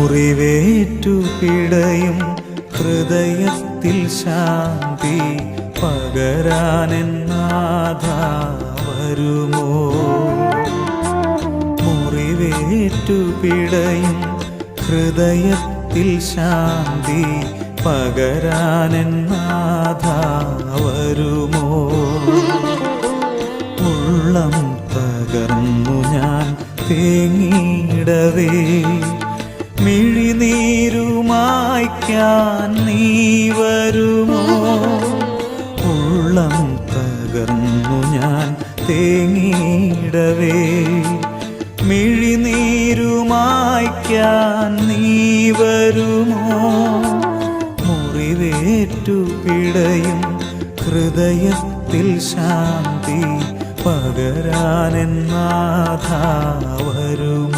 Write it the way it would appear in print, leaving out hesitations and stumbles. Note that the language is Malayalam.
മുറിവേറ്റു പിടയും ഹൃദയത്തിൽ ശാന്തി പകരാനെന്നാഥാ വരുമോ? മുറിവേറ്റു പിടയും ഹൃദയത്തിൽ ശാന്തി പകരാനെന്നാഥാ വരുമോ? ഉള്ളം തകർന്നു ഞാൻ തേങ്ങിയിടവേ മിഴിനീരുമായ്ക്കാൻ നീ വരുമോ? ഉള്ളം തകർന്നു ഞാൻ തേങ്ങിയിടവേ മിഴിനീരുമായ്ക്കാൻ നീ വരുമോ? മുറിവേറ്റു പിടയും ഹൃദയത്തിൽ ശാന്തി പകരാനെന്നാഥാ വരുമോ?